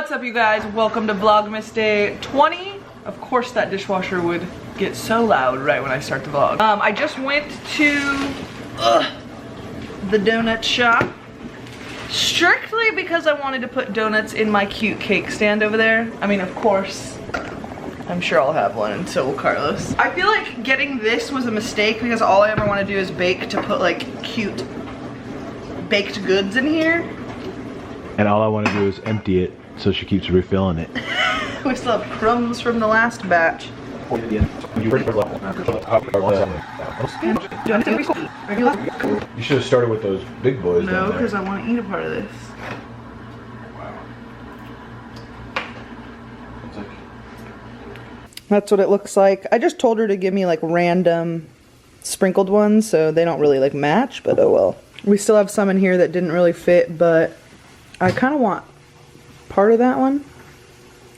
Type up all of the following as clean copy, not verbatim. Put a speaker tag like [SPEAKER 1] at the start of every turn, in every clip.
[SPEAKER 1] What's up, you guys? Welcome to Vlogmas Day 20. Of course that dishwasher would get so loud right when I start the vlog. I just went to the donut shop strictly because I wanted to put donuts in my cute cake stand over there. I mean, of course, I'm sure I'll have one, and so will Carlos. I feel like getting this was a mistake because all I ever want to do is bake to put like cute baked goods in here.
[SPEAKER 2] And all I want to do is empty it so she keeps refilling it.
[SPEAKER 1] We still have crumbs from the last batch.
[SPEAKER 2] You should have started with those big boys.
[SPEAKER 1] No, because I want to eat a part of this. That's what it looks like. I just told her to give me like random sprinkled ones so they don't really like match, but oh well. We still have some in here that didn't really fit, but I kind of want part of that one.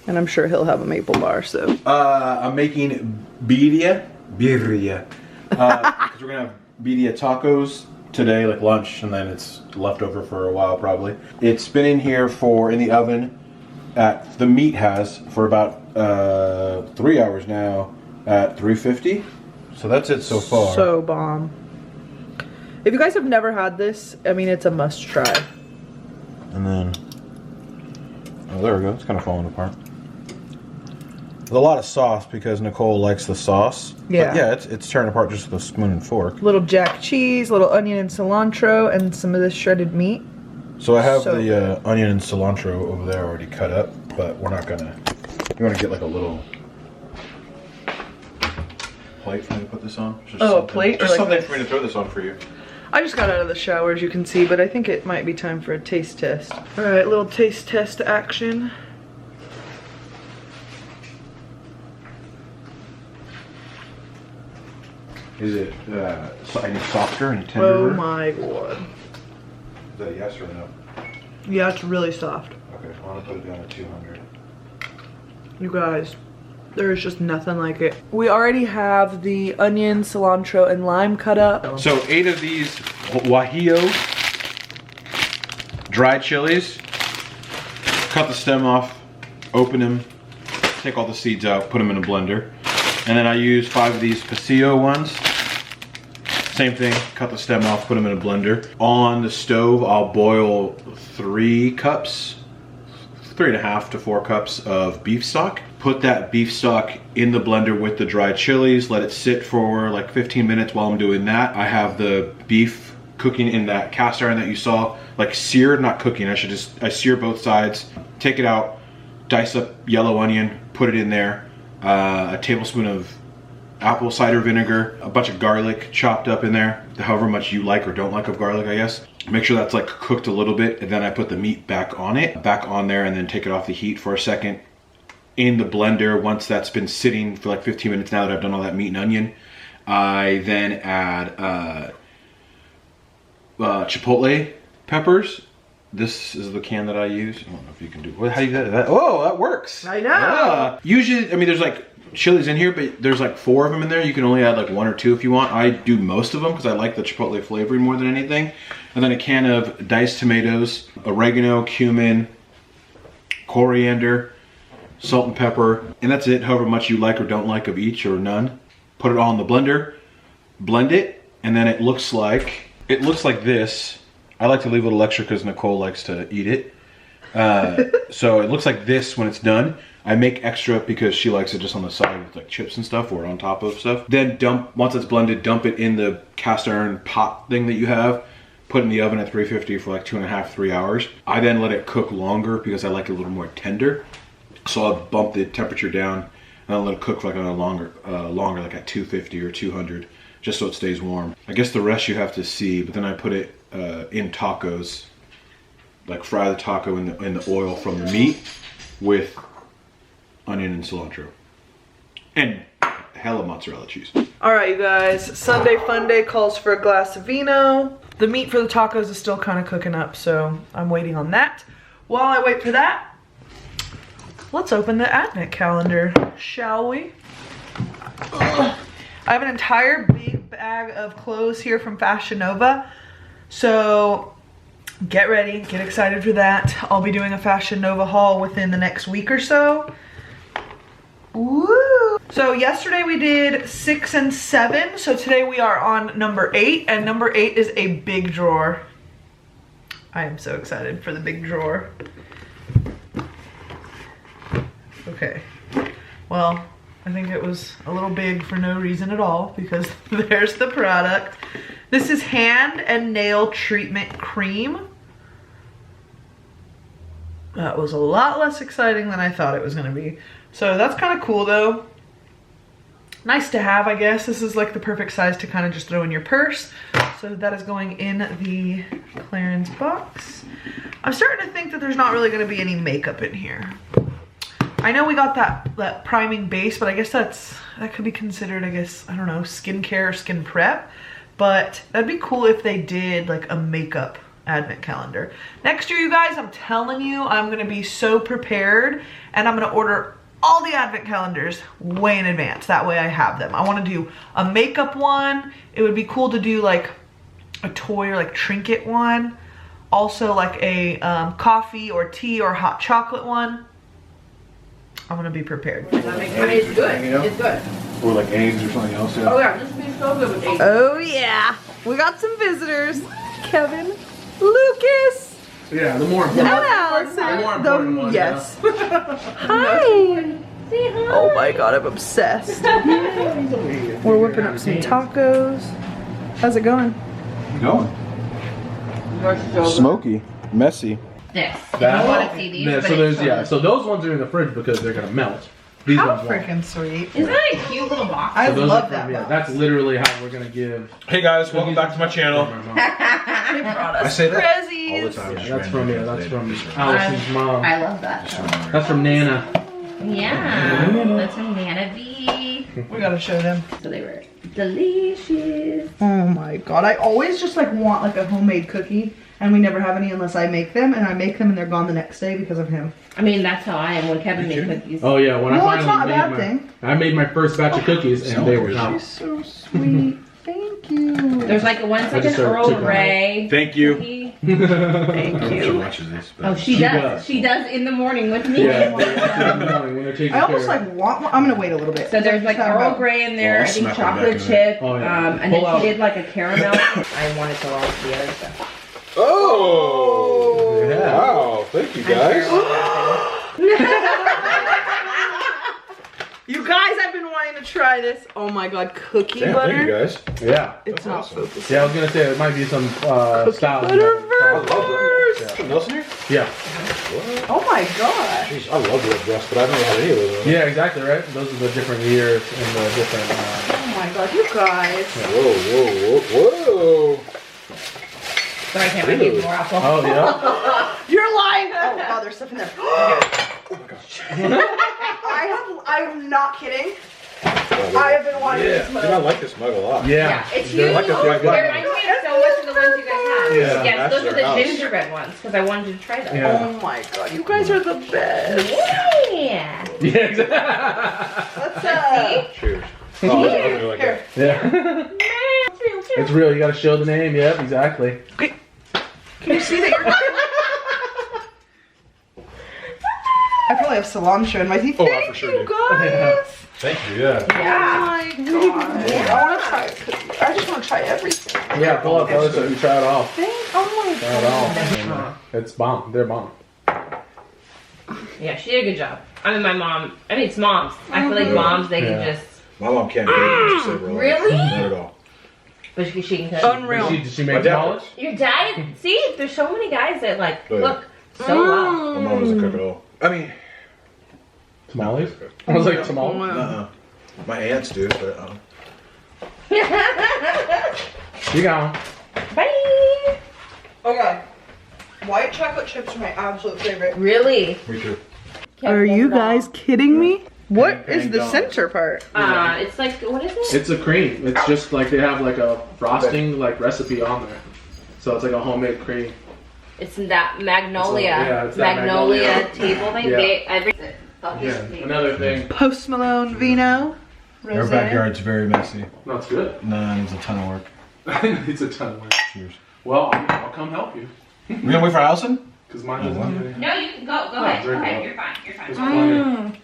[SPEAKER 1] And I'm sure he'll have a maple bar, so.
[SPEAKER 2] I'm making birria. Because we're gonna have birria tacos today, like lunch, and then it's left over for a while probably. It's been in here in the oven the meat has for about 3 hours now at 350. So that's it so far.
[SPEAKER 1] So bomb. If you guys have never had this, I mean, it's a must try.
[SPEAKER 2] And then, oh, there we go. It's kind of falling apart. With a lot of sauce because Nicole likes the sauce.
[SPEAKER 1] Yeah.
[SPEAKER 2] But yeah, it's tearing apart just with a spoon and fork.
[SPEAKER 1] Little jack cheese, little onion and cilantro, and some of this shredded meat.
[SPEAKER 2] So I have
[SPEAKER 1] So
[SPEAKER 2] the onion and cilantro over there already cut up, but we're not gonna. You want to get like a little plate for me to put this on? Just
[SPEAKER 1] a plate?
[SPEAKER 2] Just
[SPEAKER 1] or like
[SPEAKER 2] something
[SPEAKER 1] this?
[SPEAKER 2] for me to throw this on for you.
[SPEAKER 1] I just got out of the shower, as you can see, but I think it might be time for a taste test. All right, little taste test action.
[SPEAKER 2] Is it any softer, any tenderer?
[SPEAKER 1] Oh my god.
[SPEAKER 2] Is that a yes or a no?
[SPEAKER 1] Yeah, it's really soft.
[SPEAKER 2] Okay, I want to put it down at 200.
[SPEAKER 1] You guys, there is just nothing like it. We already have the onion, cilantro, and lime cut up.
[SPEAKER 2] So 8 of these Guajillo dried chilies. Cut the stem off, open them, take all the seeds out, put them in a blender. And then I use 5 of these Paseo ones. Same thing, cut the stem off, put them in a blender. On the stove, I'll boil 3 cups, 3.5 to 4 cups of beef stock. Put that beef stock in the blender with the dried chilies, let it sit for like 15 minutes while I'm doing that. I have the beef cooking in that cast iron that you saw, like seared, not cooking. I sear both sides, take it out, dice up yellow onion, put it in there, a tablespoon of apple cider vinegar, a bunch of garlic chopped up in there, however much you like or don't like of garlic, I guess. Make sure that's like cooked a little bit, and then I put the meat back on there, and then take it off the heat for a second. In the blender, once that's been sitting for like 15 minutes, now that I've done all that meat and onion, I then add chipotle peppers. This is the can that I use. I don't know if you can do it. How do you do that? Oh, that works.
[SPEAKER 1] I know.
[SPEAKER 2] Usually, I mean, there's like chilies in here, but there's like 4 of them in there. You can only add like 1 or 2 if you want. I do most of them because I like the chipotle flavoring more than anything. And then a can of diced tomatoes, oregano, cumin, coriander, salt and pepper, and that's it. However much you like or don't like of each, or none. Put it all in the blender, blend it, and then it looks like this. I like to leave a little extra because Nicole likes to eat it. So it looks like this when it's done. I make extra because she likes it just on the side with like chips and stuff, or on top of stuff. Then once it's blended, dump it in the cast iron pot thing that you have. Put it in the oven at 350 for like 2.5 to 3 hours. I then let it cook longer because I like it a little more tender. So I'll bump the temperature down and I'll let it cook for like a longer, like at 250 or 200, just so it stays warm. I guess the rest you have to see, but then I put it in tacos, like fry the taco in the oil from the meat with onion and cilantro. And hella mozzarella cheese. All
[SPEAKER 1] right, you guys, Sunday fun day calls for a glass of vino. The meat for the tacos is still kind of cooking up, so I'm waiting on that. While I wait for that, let's open the advent calendar, shall we? Ugh. I have an entire big bag of clothes here from Fashion Nova. So get ready, get excited for that. I'll be doing a Fashion Nova haul within the next week or so. Woo! So yesterday we did 6 and 7, so today we are on number 8, and number 8 is a big drawer. I am so excited for the big drawer. Okay, well, I think it was a little big for no reason at all, because there's the product. This is hand and nail treatment cream. That was a lot less exciting than I thought it was gonna be. So that's kind of cool though. Nice to have, I guess. This is like the perfect size to kind of just throw in your purse. So that is going in the clearance box. I'm starting to think that there's not really gonna be any makeup in here. I know we got that priming base, but I guess that could be considered, I guess, I don't know, skincare or skin prep. But that'd be cool if they did like a makeup advent calendar. Next year, you guys, I'm telling you, I'm gonna be so prepared, and I'm gonna order all the advent calendars way in advance. That way I have them. I wanna do a makeup one. It would be cool to do like a toy or like trinket one. Also like a coffee or tea or hot chocolate one. I'm gonna be prepared.
[SPEAKER 3] I mean, it's good. It's good.
[SPEAKER 2] Or like eggs or something else. Yeah.
[SPEAKER 3] Oh yeah, this would be so good with eggs.
[SPEAKER 1] Oh yeah, we got some visitors. Kevin, Lucas,
[SPEAKER 4] Yeah, the more
[SPEAKER 1] and
[SPEAKER 4] important,
[SPEAKER 1] Allison.
[SPEAKER 4] the more important one.
[SPEAKER 1] Yes.
[SPEAKER 3] Say
[SPEAKER 1] Hi.
[SPEAKER 3] hi.
[SPEAKER 1] Oh my god, I'm obsessed. We're whipping up some tacos. How's it going?
[SPEAKER 2] Going.
[SPEAKER 3] You're so good.
[SPEAKER 2] Smoky, messy.
[SPEAKER 3] This.
[SPEAKER 4] That
[SPEAKER 3] I want
[SPEAKER 4] one?
[SPEAKER 3] to see these.
[SPEAKER 4] Yeah,
[SPEAKER 3] but
[SPEAKER 4] so there's
[SPEAKER 3] it's
[SPEAKER 4] so those ones are in the fridge because they're gonna melt. These
[SPEAKER 1] How
[SPEAKER 4] ones won't.
[SPEAKER 1] freaking sweet.
[SPEAKER 3] Isn't that a cute little box?
[SPEAKER 1] I
[SPEAKER 4] So those
[SPEAKER 1] love
[SPEAKER 4] are
[SPEAKER 1] that
[SPEAKER 4] from,
[SPEAKER 1] box.
[SPEAKER 4] that's literally how we're gonna give.
[SPEAKER 2] Hey guys, welcome back to my channel.
[SPEAKER 1] They brought us
[SPEAKER 2] I say that
[SPEAKER 1] prezzies.
[SPEAKER 2] all the time.
[SPEAKER 4] Yeah, that's from Allison's mom.
[SPEAKER 3] I love that.
[SPEAKER 4] That's from Nana.
[SPEAKER 3] Yeah. That's from Nana V.
[SPEAKER 1] We gotta show them.
[SPEAKER 3] So they were delicious.
[SPEAKER 1] Oh my god, I always just like want like a homemade cookie, and we never have any unless I make them, and I make them and they're gone the next day because of him.
[SPEAKER 3] I mean, that's how I am when Kevin made cookies.
[SPEAKER 4] Oh yeah, when
[SPEAKER 1] Well,
[SPEAKER 4] I
[SPEAKER 1] it's not a
[SPEAKER 4] finally
[SPEAKER 1] bad thing.
[SPEAKER 4] I made my first batch of cookies and they were gone.
[SPEAKER 1] She's so sweet. Thank you.
[SPEAKER 3] There's like one's like an
[SPEAKER 4] just served
[SPEAKER 3] Earl
[SPEAKER 4] two.
[SPEAKER 3] Grey.
[SPEAKER 2] Thank you.
[SPEAKER 3] cookie.
[SPEAKER 1] Thank you.
[SPEAKER 2] much of this, but
[SPEAKER 3] Oh, she
[SPEAKER 4] She
[SPEAKER 3] does.
[SPEAKER 4] does.
[SPEAKER 3] She does in the morning with me.
[SPEAKER 4] Yeah, in the morning when they're taking
[SPEAKER 1] I almost
[SPEAKER 4] care
[SPEAKER 1] like want one. I'm gonna wait a little bit.
[SPEAKER 3] So there's like
[SPEAKER 1] Just have
[SPEAKER 3] Earl
[SPEAKER 1] about-
[SPEAKER 3] Grey in there,
[SPEAKER 2] Oh, I'll
[SPEAKER 3] I think
[SPEAKER 2] smack them back
[SPEAKER 3] chocolate
[SPEAKER 2] in
[SPEAKER 3] chip,
[SPEAKER 4] Oh, yeah.
[SPEAKER 3] and
[SPEAKER 4] Pull
[SPEAKER 3] then
[SPEAKER 4] out.
[SPEAKER 3] she did like a caramel. I wanted to all the other stuff.
[SPEAKER 2] Oh!
[SPEAKER 4] Yeah.
[SPEAKER 2] Wow! Thank you guys.
[SPEAKER 1] You guys, I've been wanting to try this. Oh my god, cookie
[SPEAKER 2] Damn,
[SPEAKER 1] butter.
[SPEAKER 2] thank you guys.
[SPEAKER 4] Yeah.
[SPEAKER 1] It's not
[SPEAKER 2] awesome.
[SPEAKER 1] focused.
[SPEAKER 4] Yeah, I was gonna say it might be some
[SPEAKER 1] Cookie
[SPEAKER 4] style.
[SPEAKER 1] butter
[SPEAKER 2] I love
[SPEAKER 1] burgers.
[SPEAKER 2] that. Something else in here?
[SPEAKER 4] Yeah.
[SPEAKER 1] Oh my god.
[SPEAKER 2] Jeez, I love red breast, but I've never had any of those.
[SPEAKER 4] Yeah, exactly, right? Those are the different years and the different
[SPEAKER 1] Oh my god, you guys.
[SPEAKER 2] Whoa, whoa, whoa, whoa!
[SPEAKER 3] Sorry, I can't make it more apple.
[SPEAKER 4] Oh yeah.
[SPEAKER 1] You're lying. Oh god, there's stuff in there.
[SPEAKER 2] Oh my gosh.
[SPEAKER 1] I'm not kidding. I have been wanting
[SPEAKER 2] Yeah,
[SPEAKER 1] this
[SPEAKER 2] dude,
[SPEAKER 1] mug.
[SPEAKER 2] I like this mug a lot.
[SPEAKER 3] Yeah, it's
[SPEAKER 4] They're
[SPEAKER 3] huge.
[SPEAKER 2] like a white
[SPEAKER 3] It
[SPEAKER 2] button.
[SPEAKER 3] reminds me of so much of the ones you guys have.
[SPEAKER 4] Yeah.
[SPEAKER 3] Yes, those
[SPEAKER 2] That's
[SPEAKER 3] are
[SPEAKER 2] their
[SPEAKER 3] the
[SPEAKER 2] house.
[SPEAKER 3] gingerbread ones because I wanted to try them.
[SPEAKER 4] Yeah.
[SPEAKER 1] Oh my god, you guys are the best.
[SPEAKER 3] Yeah.
[SPEAKER 4] Yeah, exactly.
[SPEAKER 1] Let's
[SPEAKER 2] Cheers. Oh, that's ugly like
[SPEAKER 1] Here.
[SPEAKER 2] that.
[SPEAKER 4] Yeah. It's real. You gotta show the name. Yep, exactly.
[SPEAKER 1] Can you see that you're I probably have cilantro in my teeth.
[SPEAKER 2] Oh, I
[SPEAKER 1] Thank
[SPEAKER 2] for sure
[SPEAKER 1] you
[SPEAKER 2] do.
[SPEAKER 1] guys.
[SPEAKER 2] Thank you, yeah.
[SPEAKER 1] Oh my god. I want to try a cookie. I just want to try everything.
[SPEAKER 4] Yeah, pull up the other stuff. You try it all.
[SPEAKER 1] Oh my
[SPEAKER 4] Try it all. It's bomb. They're bomb.
[SPEAKER 3] Yeah, she did a good job. I mean, my mom. I mean, it's moms. I feel like moms, they
[SPEAKER 4] Yeah.
[SPEAKER 3] can just.
[SPEAKER 2] My mom can't bake, she said, bro.
[SPEAKER 3] Really?
[SPEAKER 2] Not at all.
[SPEAKER 3] But she can cook.
[SPEAKER 1] Unreal.
[SPEAKER 4] Did she
[SPEAKER 2] My
[SPEAKER 4] make
[SPEAKER 2] dad
[SPEAKER 4] college?
[SPEAKER 2] works.
[SPEAKER 3] Your dad. See, there's so many guys that like
[SPEAKER 2] Oh, yeah.
[SPEAKER 3] cook so well.
[SPEAKER 2] My mom doesn't cook at all. I mean,
[SPEAKER 4] Tamales? I was like, tamales?
[SPEAKER 2] uh-uh. My aunts do, but
[SPEAKER 4] You got 'em.
[SPEAKER 3] Bye.
[SPEAKER 1] Okay. White chocolate chips are my absolute favorite.
[SPEAKER 3] Really?
[SPEAKER 2] me too.
[SPEAKER 1] Are you guys kidding me? What is the
[SPEAKER 4] Hang on.
[SPEAKER 1] center part?
[SPEAKER 3] It's like what is it?
[SPEAKER 4] It's a cream. It's just like they have like a frosting like recipe on there. So it's like a homemade cream.
[SPEAKER 3] It's that magnolia.
[SPEAKER 4] Yeah, it's that
[SPEAKER 3] magnolia
[SPEAKER 4] magnolia.
[SPEAKER 3] table thing.
[SPEAKER 4] Yeah.
[SPEAKER 3] They every.
[SPEAKER 4] Yeah. Another thing.
[SPEAKER 1] Post Malone Vino.
[SPEAKER 2] Our
[SPEAKER 1] Rosé.
[SPEAKER 2] backyard's very messy.
[SPEAKER 4] No, it's good.
[SPEAKER 2] Nah, it needs a ton of work.
[SPEAKER 4] It's a ton of work.
[SPEAKER 2] Cheers.
[SPEAKER 4] Well, I'll come help you.
[SPEAKER 2] We gonna wait for Allison?
[SPEAKER 4] Because mine doesn't.
[SPEAKER 3] No, you can go. Go ahead. Go
[SPEAKER 4] drink
[SPEAKER 3] ahead.
[SPEAKER 4] it.
[SPEAKER 3] You're fine. You're fine.
[SPEAKER 4] There's plenty.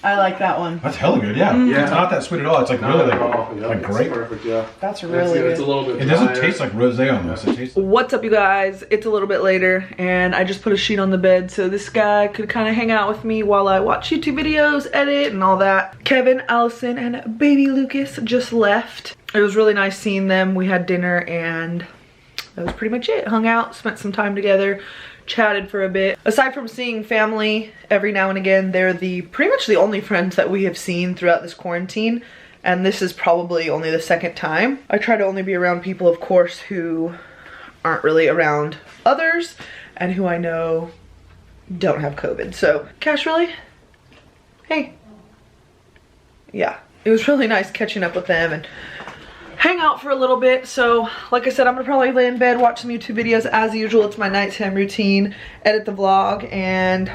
[SPEAKER 1] I like that one.
[SPEAKER 2] That's hella good, yeah.
[SPEAKER 4] Yeah.
[SPEAKER 2] It's not that sweet at all. It's like
[SPEAKER 4] Not
[SPEAKER 2] really
[SPEAKER 4] at all. Yeah,
[SPEAKER 2] like
[SPEAKER 4] it's
[SPEAKER 2] grape.
[SPEAKER 4] Perfect, yeah.
[SPEAKER 1] That's
[SPEAKER 4] And
[SPEAKER 1] really
[SPEAKER 4] it's a
[SPEAKER 1] good.
[SPEAKER 4] little bit
[SPEAKER 2] It doesn't
[SPEAKER 4] drier.
[SPEAKER 2] taste like rosé almost. It tastes like
[SPEAKER 1] What's up, you guys? It's a little bit later, and I just put a sheet on the bed so this guy could kind of hang out with me while I watch YouTube videos, edit, and all that. Kevin, Allison, and baby Lucas just left. It was really nice seeing them. We had dinner, and that was pretty much it. Hung out, spent some time together, chatted for a bit. Aside from seeing family every now and again, they're pretty much the only friends that we have seen throughout this quarantine, and this is probably only the second time. I try to only be around people, of course, who aren't really around others and who I know don't have COVID. So, Cash, really? Hey. Yeah, it was really nice catching up with them and hang out for a little bit. So like I said, I'm gonna probably lay in bed, watch some YouTube videos as usual. It's my nighttime routine, edit the vlog, and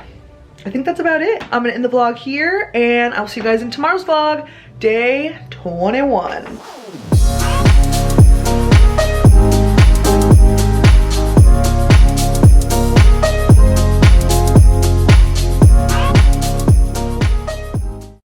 [SPEAKER 1] I think that's about it. I'm gonna end the vlog here, and I'll see you guys in tomorrow's vlog, day 21.